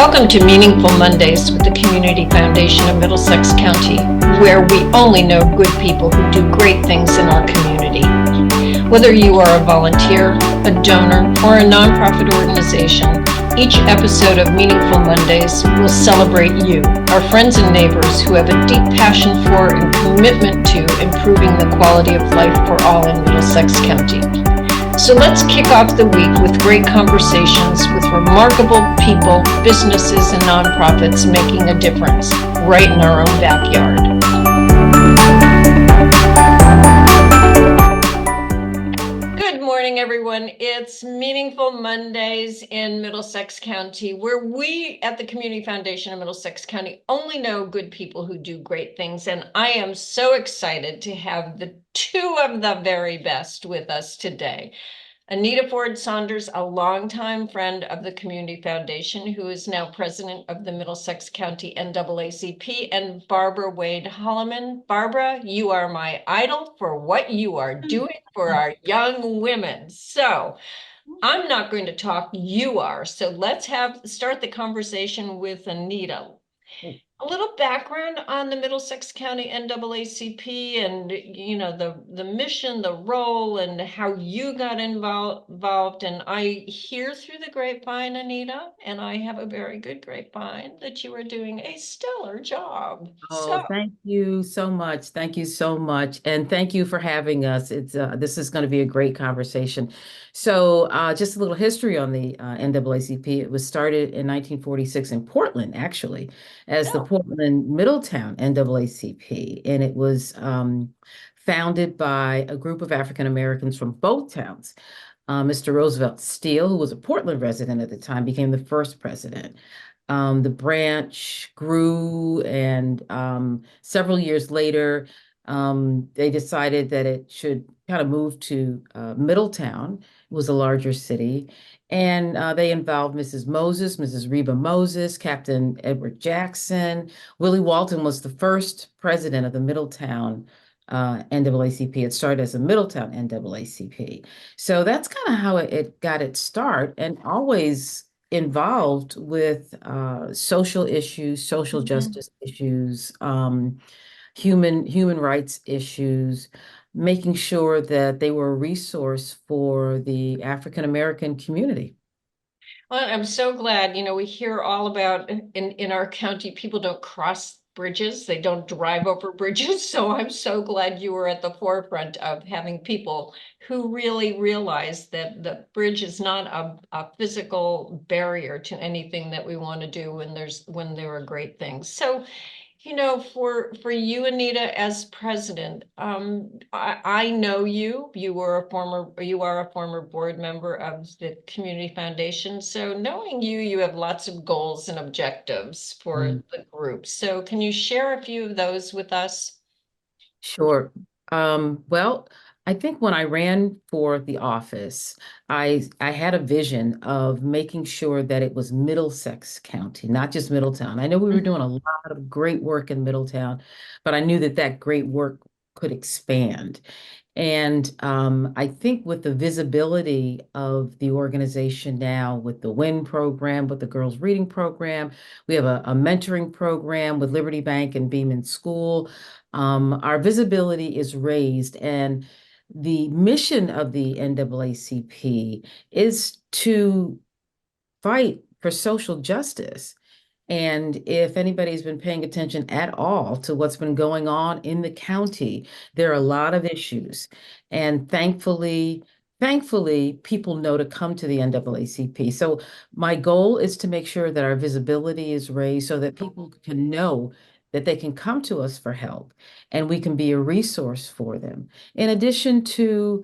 Welcome to Meaningful Mondays with the Community Foundation of Middlesex County, where we only know good people who do great things in our community. Whether you are a volunteer, a donor, or a nonprofit organization, each episode of Meaningful Mondays will celebrate you, our friends and neighbors who have a deep passion for and commitment to improving the quality of life for all in Middlesex County. So let's kick off the week with great conversations with remarkable people, businesses, and nonprofits making a difference right in our own backyard. Good morning, everyone. It's Meaningful Mondays in Middlesex County, where we at the Community Foundation of Middlesex County only know good people who do great things. And I am so excited to have the two of the very best with us today. Anita Ford Saunders, a longtime friend of the Community Foundation, who is now president of the Middlesex County NAACP, and Barbara Holloman. Barbara, you are my idol for what you are doing for our young women. So I'm not going to talk, you are. So let's start the conversation with Anita. A little background on the Middlesex County NAACP and, you know, the mission, the role, and how you got involved. And I hear through the grapevine, Anita, and I have a very good grapevine, that you are doing a stellar job. Oh, thank you so much. Thank you so much. And thank you for having us. This is going to be a great conversation. So just a little history on the NAACP. It was started in 1946 in Portland, actually, as the Portland Middletown NAACP. And it was founded by a group of African Americans from both towns. Mr. Roosevelt Steele, who was a Portland resident at the time, became the first president. The branch grew, and several years later, they decided that it should kind of move to Middletown. It was a larger city. And they involved Mrs. Moses, Mrs. Reba Moses, Captain Edward Jackson. Willie Walton was the first president of the Middletown NAACP. It started as a Middletown NAACP. So that's kind of how it got its start, and always involved with social issues, social justice issues, human rights issues, making sure that they were a resource for the African American community. Well, I'm so glad, you know, we hear all about in our county, people don't cross bridges, they don't drive over bridges. So I'm so glad you were at the forefront of having people who really realize that the bridge is not a physical barrier to anything that we want to do when there are great things. So, you know, for you, Anita, as president, I know you. You are a former board member of the Community Foundation. So knowing you, you have lots of goals and objectives for the group. So can you share a few of those with us? Sure. Well, I think when I ran for the office, I had a vision of making sure that it was Middlesex County, not just Middletown. I know we were doing a lot of great work in Middletown, but I knew that that great work could expand. And I think with the visibility of the organization now, with the WIN program, with the Girls Reading Program, we have a mentoring program with Liberty Bank and Beeman School. Our visibility is raised, and the mission of the NAACP is to fight for social justice. And if anybody's been paying attention at all to what's been going on in the county, there are a lot of issues. And thankfully, people know to come to the NAACP. So my goal is to make sure that our visibility is raised so that people can know that they can come to us for help and we can be a resource for them. In addition to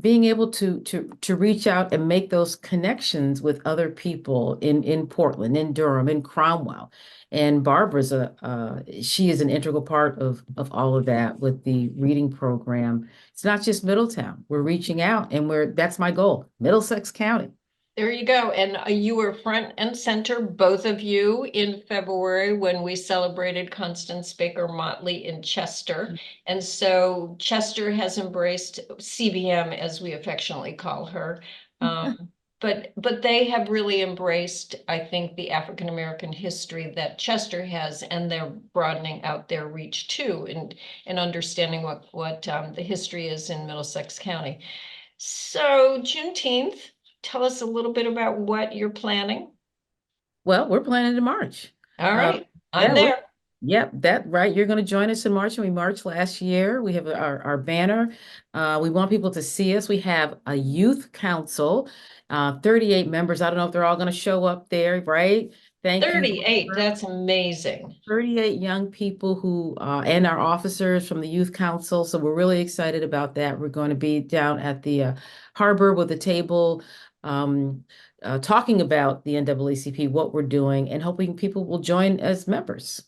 being able to reach out and make those connections with other people in Portland, in Durham, in Cromwell. And Barbara's she is an integral part of all of that with the reading program. It's not just Middletown. We're reaching out, and that's my goal, Middlesex County. There you go. And you were front and center, both of you, in February when we celebrated Constance Baker Motley in Chester. And so Chester has embraced CBM, as we affectionately call her. but they have really embraced, I think, the African American history that Chester has, and they're broadening out their reach too, and understanding what the history is in Middlesex County. So Juneteenth, tell us a little bit about what you're planning. Well, we're planning to march. All Uh, right, I'm yeah, there. yep, that right. You're going to join us in March, and we marched last year. We have our banner. We want people to see us. We have a youth council, 38 members. I don't know if they're all going to show up there, right? Thank you. 38, that's amazing. 38 young people who, and our officers from the youth council. So we're really excited about that. We're going to be down at the harbor with a table, um, talking about the NAACP, what we're doing, and hoping people will join as members.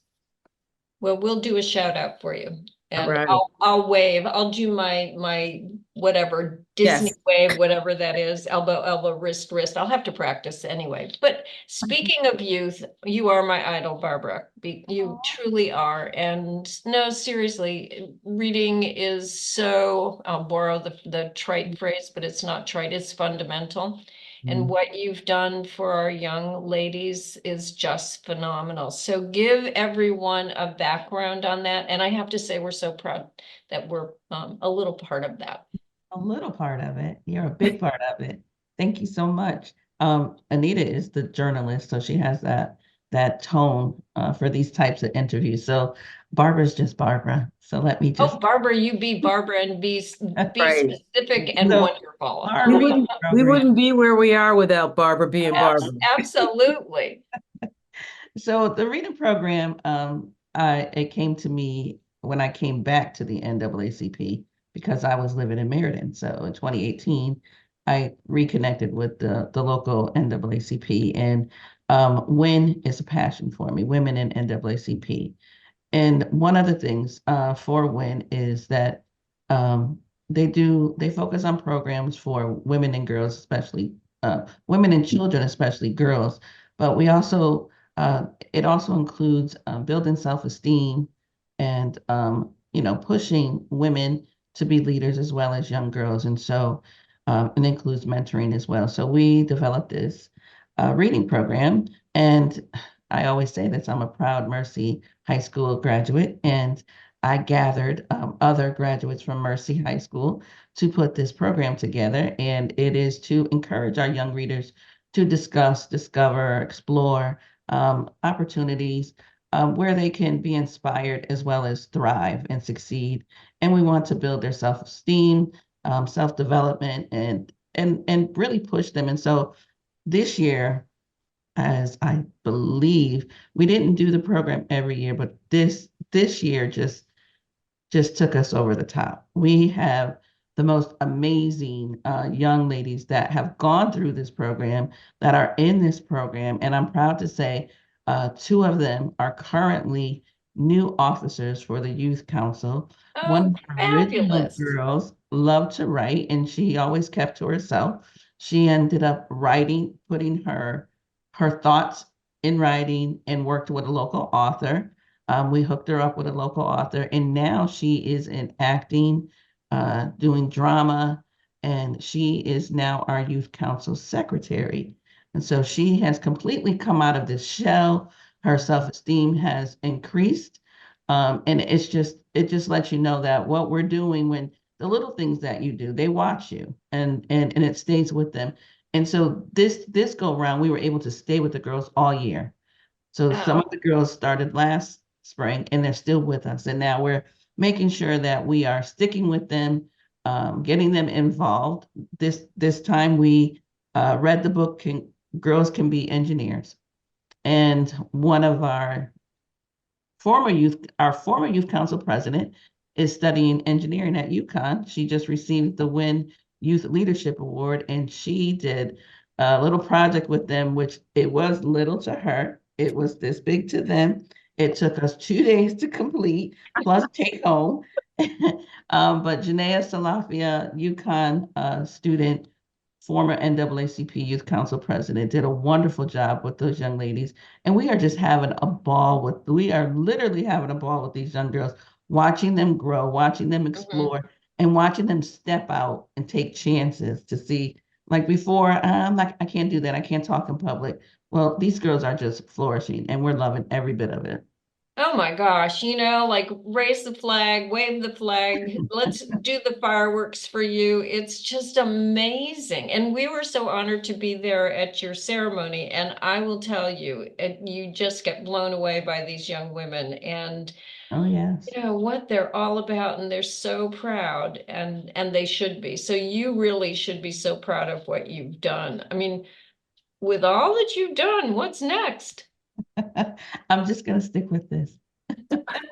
Well, we'll do a shout out for you. All And right. I'll wave. I'll do my whatever Disney Yes. wave, whatever that is, elbow, elbow, wrist, wrist. I'll have to practice anyway. But speaking of youth, you are my idol, Barbara. You truly are. And no, seriously, reading is so, I'll borrow the trite phrase, but it's not trite, it's fundamental. And what you've done for our young ladies is just phenomenal. So give everyone a background on that. And I have to say, we're so proud that we're a little part of that. A little part of it. You're a big part of it. Thank you so much. Anita is the journalist, so she has that tone for these types of interviews. So Barbara's just Barbara. So let me just Oh, Barbara, you be Barbara and be Right. specific and So, wonderful. our We reading we program. wouldn't be where we are without Barbara being Barbara. Absolutely. So the reading program, it came to me when I came back to the NAACP because I was living in Meriden. So in 2018, I reconnected with the local NAACP, and WIN is a passion for me, Women in NAACP. And one of the things for WIN is that they focus on programs for women and girls, especially women and children, especially girls. But we also it also includes building self-esteem and pushing women to be leaders as well as young girls. And so it includes mentoring as well. So we developed this reading program, and I always say this, I'm a proud Mercy High School graduate, and I gathered other graduates from Mercy High School to put this program together. And it is to encourage our young readers to discuss, discover, explore opportunities where they can be inspired as well as thrive and succeed. And we want to build their self-esteem, self-development, and really push them. And so this year, as I believe, we didn't do the program every year, but this year just took us over the top. We have the most amazing young ladies that have gone through this program, that are in this program. And I'm proud to say two of them are currently new officers for the Youth Council. One Oh, of our original fabulous. girls loved to write, and she always kept to herself. She ended up writing, putting her thoughts in writing, and worked with a local author. We hooked her up with a local author, and now she is in acting, doing drama, and she is now our youth council secretary. And so she has completely come out of this shell. Her self-esteem has increased. And it just lets you know that what we're doing, when the little things that you do, they watch you, and it stays with them. And so this go around, we were able to stay with the girls all year. So some of Oh, the girls started last spring, and they're still with us. And now we're making sure that we are sticking with them, getting them involved. This time we read the book, Girls Can Be Engineers. And one of our former youth council president is studying engineering at UConn. She just received the WIN Youth Leadership Award, and she did a little project with them, which it was little to her. It was this big to them. It took us 2 days to complete, plus take home. But Janaea Salafia, UConn student, former NAACP Youth Council president, did a wonderful job with those young ladies. And we are just having a ball we are literally having a ball with these young girls, watching them grow, watching them explore, and watching them step out and take chances to see Like before, I'm like, I can't do that. I can't talk in public. Well, these girls are just flourishing and we're loving every bit of it. Oh my gosh, like raise the flag, wave the flag, let's do the fireworks for you. It's just amazing. And we were so honored to be there at your ceremony. And I will tell you, you just get blown away by these young women and Oh, yes. what they're all about. And they're so proud and they should be. So you really should be so proud of what you've done. I mean, with all that you've done, what's next? I'm just going to stick with this.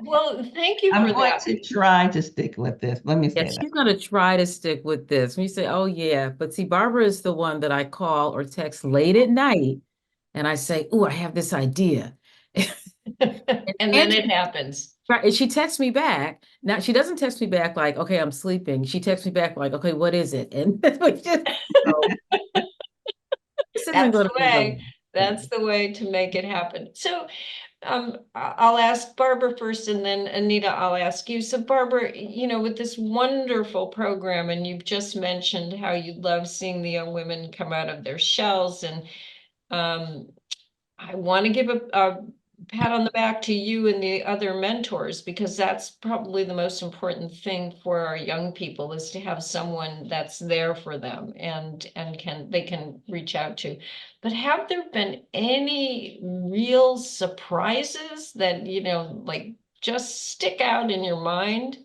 Well, thank you I'm for going that. to try to stick with this. Let me Yeah, say that. she's gonna try to stick with this. When you say, oh yeah, but see, Barbara is the one that I call or text late at night and I say, oh, I have this idea. And then And it happens. right, and she texts me back. Now she doesn't text me back like, okay, I'm sleeping. She texts me back like, okay, what is it? And we just, so, this isn't That's gonna the be way. long. Yeah. That's the way to make it happen. So I'll ask Barbara first and then Anita, I'll ask you. So Barbara, with this wonderful program, and you've just mentioned how you love seeing the young women come out of their shells. And um, I want to give a pat on the back to you and the other mentors because that's probably the most important thing for our young people is to have someone that's there for them and they can reach out to. But have there been any real surprises that like just stick out in your mind?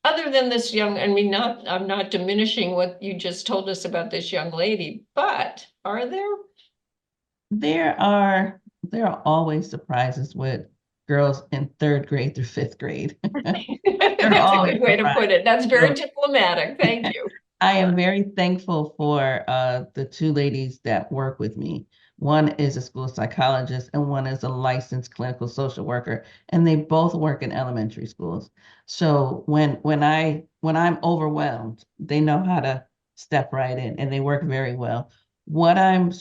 Other than this I mean, I'm not diminishing what you just told us about this young lady, but are there? There are there are always surprises with girls in third grade through fifth grade. There are That's a always good way to put surprises. it. That's very So diplomatic. Thank you. I am very thankful for the two ladies that work with me. One is a school psychologist and one is a licensed clinical social worker, and they both work in elementary schools. So when I'm overwhelmed, they know how to step right in, and they work very well. What I'm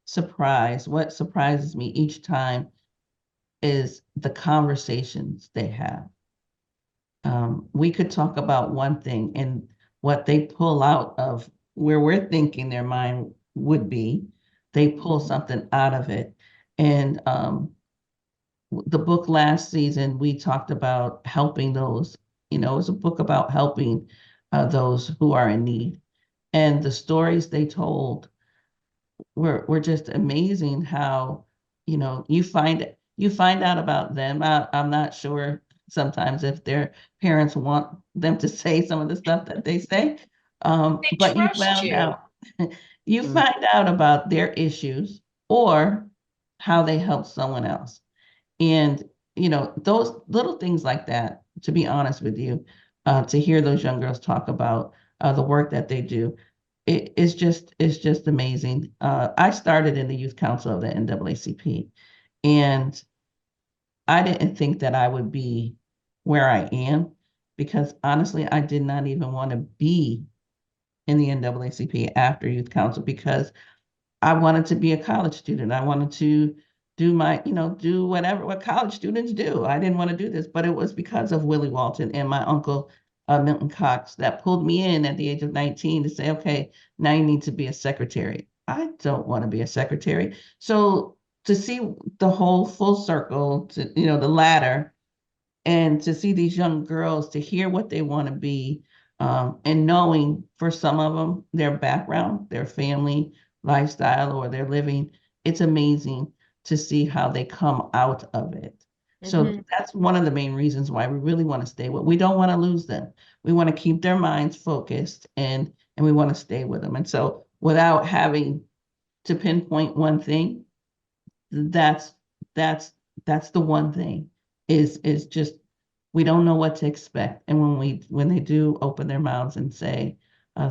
surprised, what surprises me each time is the conversations they have. We could talk about one thing and what they pull out of where we're thinking their mind would be, they pull something out of it. And the book last season, we talked about helping those, it's a book about helping those who are in need. And the stories they told were just amazing how, you find out about them. I'm not sure sometimes if their parents want them to say some of the stuff that they say. They But you trust found you. out you Mm. find out about their issues or how they help someone else. And those little things like that, to be honest with you, to hear those young girls talk about the work that they do, it's just amazing. I started in the youth council of the NAACP, and I didn't think that I would be where I am because honestly, I did not even want to be in the NAACP after youth council because I wanted to be a college student. I wanted to do whatever what college students do. I didn't want to do this, but it was because of Willie Walton and my uncle Milton Cox that pulled me in at the age of 19 to say, okay, now you need to be a secretary. I don't want to be a secretary. So to see the whole full circle, to the ladder, and to see these young girls to hear what they want to be, and knowing for some of them their background, their family lifestyle, or their living, it's amazing to see how they come out of it. So Mhm. that's one of the main reasons why we really want to stay with. We don't want to lose them. We want to keep their minds focused, and we want to stay with them. And so without having to pinpoint one thing, that's that's that's the one thing is just we don't know what to expect. And when they do open their mouths and say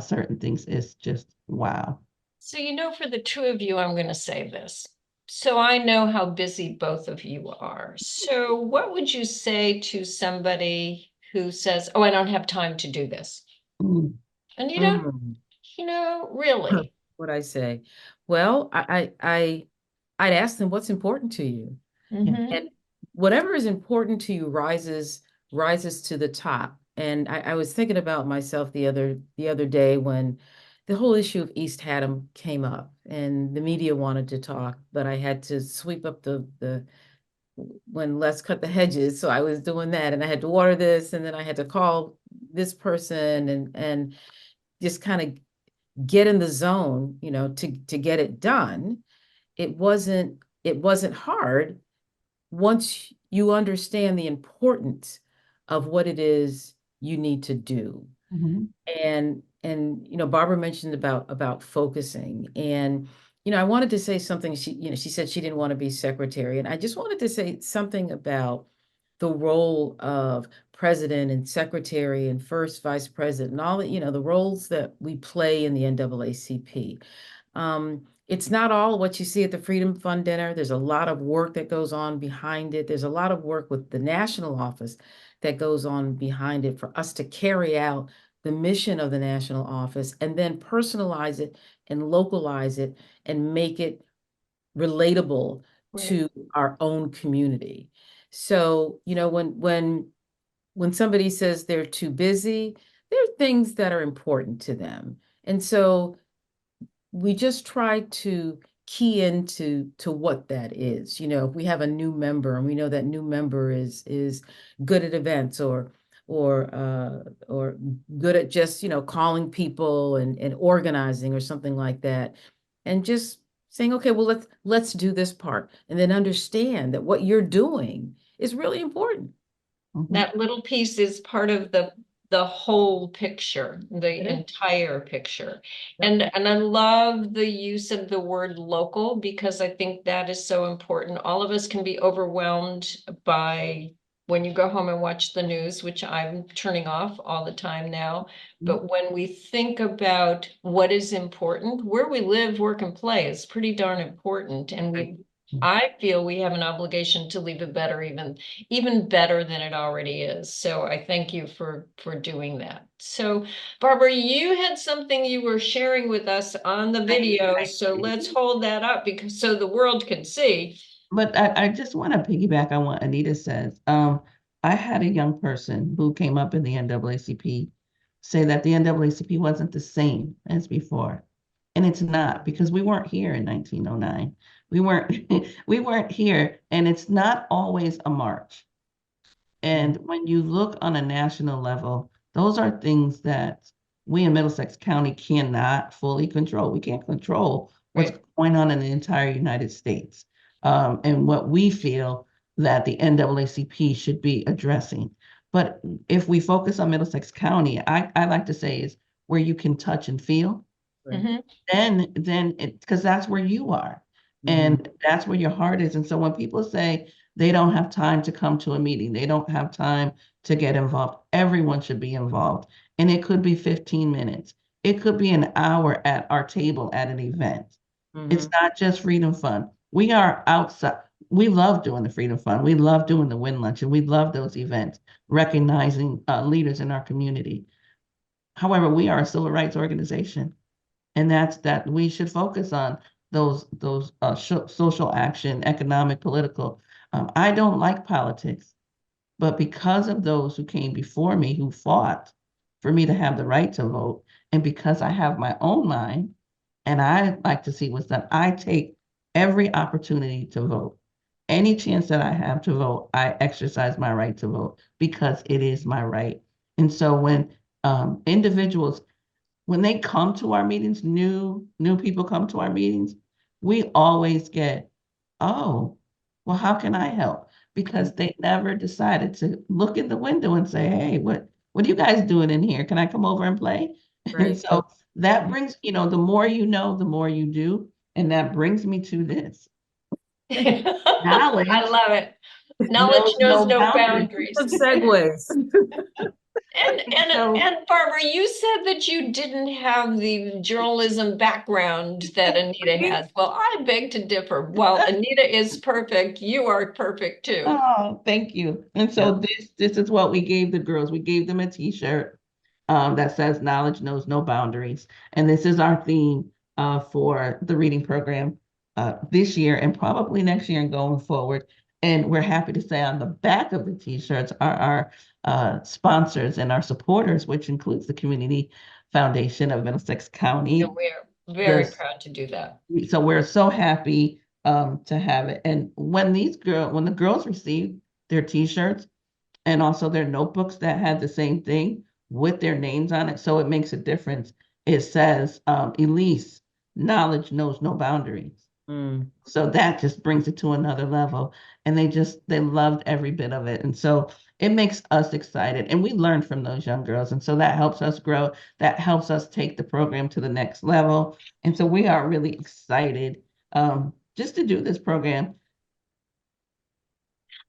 certain things, it's just wow. So, for the two of you, I'm going to say this. So I know how busy both of you are. So what would you say to somebody who says, "Oh, I don't have time to do this"? Mm. Anita, Mm. really? What I say? Well, I'd ask them what's important to you. Yeah. Hmm. And whatever is important to you rises to the top. And I was thinking about myself the other day when the whole issue of East Haddam came up and the media wanted to talk, but I had to sweep up the when let's cut the hedges. So I was doing that and I had to water this and then I had to call this person and just kind of get in the zone, to get it done. It wasn't hard once you understand the importance of what it is you need to do. Mhm. And Barbara mentioned about focusing, and I wanted to say something. She said she didn't want to be secretary, and I just wanted to say something about the role of president and secretary and first vice president and all the roles that we play in the NAACP. It's not all what you see at the Freedom Fund dinner. There's a lot of work that goes on behind it. There's a lot of work with the national office that goes on behind it for us to carry out the mission of the national office and then personalize it and localize it and make it relatable Right. to our own community. So, when somebody says they're too busy, there are things that are important to them. And so we just try to key into what that is. If we have a new member and we know that new member is good at events or good at just calling people and organizing or something like that, and just saying, okay, well, let's do this part, and then understand that what you're doing is really important. Mhm. That little piece is part of the whole picture, the It is. entire picture. Yep. And I love the use of the word local because I think that is so important. All of us can be overwhelmed by when you go home and watch the news, which I'm turning off all the time now. But when we think about what is important, where we live, work, and play is pretty darn important. And I feel we have an obligation to leave it better, even better than it already is. So I thank you for doing that. So Barbara, you had something you were sharing with us on the video, so let's hold that up because so the world can see. But I just want to piggyback on what Anita says. I had a young person who came up in the NAACP say that the NAACP wasn't the same as before. And it's not, because we weren't here in 1909. We weren't we weren't here, and it's not always a march. And when you look on a national level, those are things that we in Middlesex County cannot fully control. We can't control what's Right. going on in the entire United States, and what we feel that the NAACP should be addressing. But if we focus on Middlesex County, I like to say is where you can touch and feel, Mhm. then it, because that's where you are. Mhm. And that's where your heart is. And so when people say they don't have time to come to a meeting, they don't have time to get involved, everyone should be involved. And it could be 15 minutes. It could be an hour at our table at an event. It's Mhm. not just Freedom Fund. We are outside. We love doing the Freedom Fund. We love doing the Win Lunch, and we love those events, recognizing leaders in our community. However, we are a civil rights organization, and that's that we should focus on those social action, economic, political. I don't like politics, but because of those who came before me who fought for me to have the right to vote, and because I have my own mind and I like to see what's done, I take every opportunity to vote. Any chance that I have to vote, I exercise my right to vote because it is my right. And so when individuals, when they come to our meetings, new people come to our meetings, we always get, oh, well, how can I help? Because they never decided to look in the window and say, hey, what are you guys doing in here? Can I come over and play? And Right. so that brings, the more you know, the more you do. And that brings me to this. Knowledge I love it. Knowledge knows knows no no boundaries. boundaries. Good segues. And And so and Barbara, you said that you didn't have the journalism background that Anita has. Well, I beg to differ. While Anita is perfect, you are perfect too. oh, thank you. And Yeah. so this is what we gave the girls. We gave them a t-shirt that says knowledge knows no boundaries. And this is our theme for the reading program this year and probably next year and going forward. And we're happy to say on the back of the t-shirts are our sponsors and our supporters, which includes the Community Foundation of Middlesex County. And we're very This- proud to do that. So we're so happy to have it. And when the girls receive their t-shirts and also their notebooks that had the same thing with their names on it, so it makes a difference. It says, Elise, knowledge knows no boundaries. Mm. So that just brings it to another level. And they loved every bit of it. And so it makes us excited. And we learned from those young girls. And so that helps us grow. That helps us take the program to the next level. And so we are really excited just to do this program.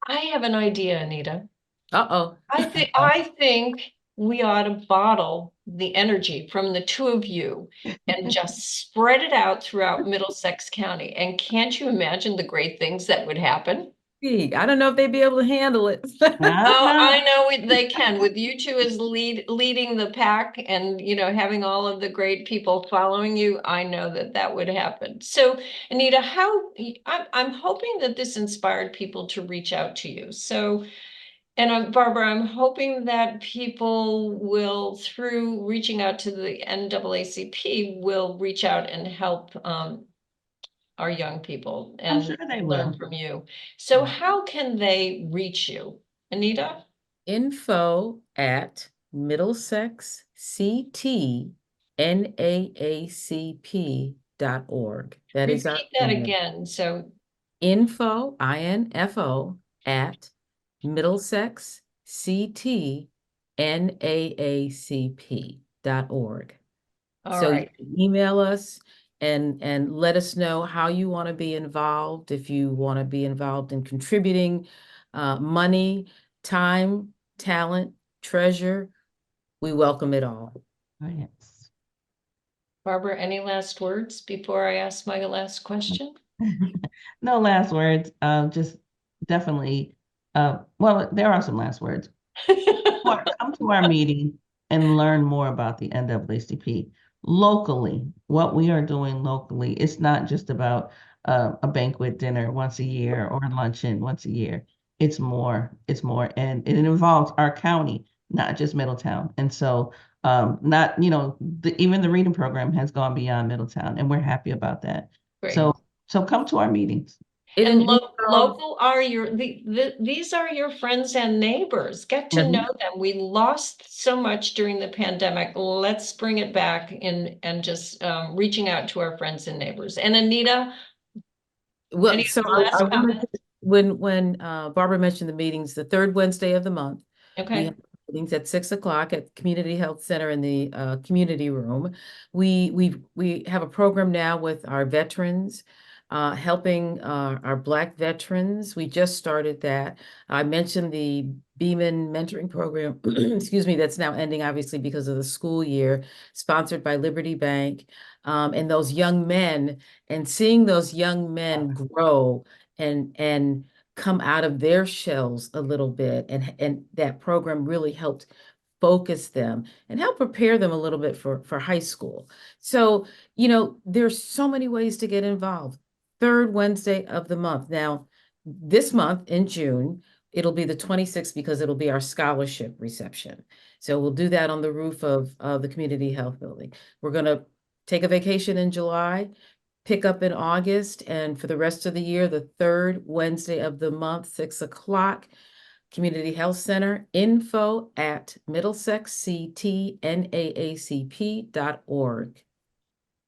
I have an idea, Anita. Uh-oh. I think we ought to bottle the energy from the two of you and just spread it out throughout Middlesex County. And can't you imagine the great things that would happen? I don't know if they'd be able to handle it. Oh, I know they can, with you two as leading the pack and, having all of the great people following you. I know that would happen. So, Anita, I'm hoping that this inspired people to reach out to you. So, and Barbara, I'm hoping that people will, through reaching out to the NAACP, will reach out and help our young people I'm and sure they learn will. from you. So how can they reach you, Anita? Info at middlesexctnaacp.org. That is our Repeat that email. again. So Info, INFO, at middlesexctnaacp.org. all So right. you can email us and let us know how you want to be involved. If you want to be involved in contributing money, time, talent, treasure, we welcome it all. Oh, yes. Barbara, any last words before I ask my last question? No last words. Just definitely. Well, there are some last words. Come to our meeting and learn more about the NAACP locally. What we are doing locally, it's not just about a banquet dinner once a year or a luncheon once a year. It's more. It's more, and it involves our county, not just Middletown. And so, not even the reading program has gone beyond Middletown, and we're happy about that. Great. So come to our meetings. And local are these are your friends and neighbors. Get to know them. We lost so much during the pandemic. Let's bring it back and just reaching out to our friends and neighbors. And Anita, well, so I wanted to, when Barbara mentioned the meetings, the third Wednesday of the month, we have meetings at 6:00 at Community Health Center in the community room. We have a program now with our veterans, helping our Black veterans. We just started that. I mentioned the Beeman mentoring program, excuse me, that's now ending obviously because of the school year, sponsored by Liberty Bank. And those young men, and seeing those young men grow and come out of their shells a little bit, and that program really helped focus them and help prepare them a little bit for high school. So, there's so many ways to get involved. Third Wednesday of the month. Now, this month in June, it'll be the 26th because it'll be our scholarship reception. So we'll do that on the roof of the community health building. We're going to take a vacation in July, pick up in August, and for the rest of the year, the third Wednesday of the month, 6:00, Community Health Center, info at middlesexctnaacp.org.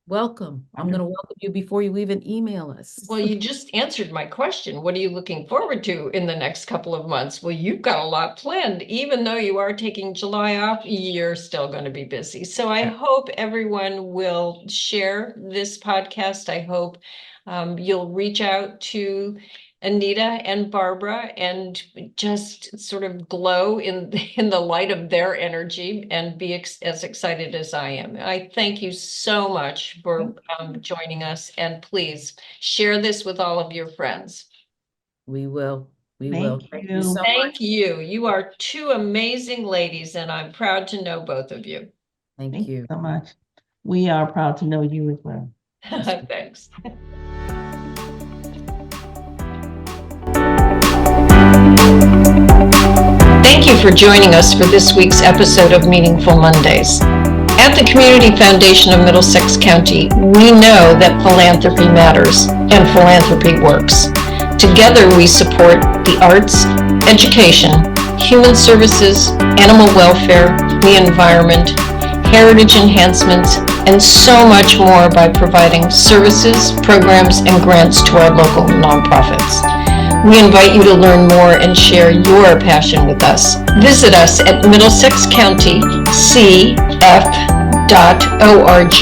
Welcome. I'm going to welcome you before you even email us. Well, you just answered my question. What are you looking forward to in the next couple of months? Well, you've got a lot planned. Even though you are taking July off, you're still going to be busy. So I hope everyone will share this podcast. I hope you'll reach out to Anita and Barbara and just sort of glow in the light of their energy and be as excited as I am. I thank you so much for joining us, and please share this with all of your friends. We will. We will. Thank you so much. Thank you. You are two amazing ladies, and I'm proud to know both of you. Thank you so much. We are proud to know you as well. Thanks. Thank you for joining us for this week's episode of Meaningful Mondays. At the Community Foundation of Middlesex County, we know that philanthropy matters and philanthropy works. Together, we support the arts, education, human services, animal welfare, the environment, heritage enhancements, and so much more by providing services, programs, and grants to our local nonprofits. We invite you to learn more and share your passion with us. Visit us at middlesexcountycf.org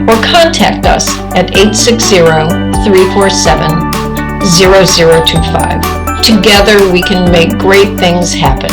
or contact us at 860-347-0025. Together we can make great things happen.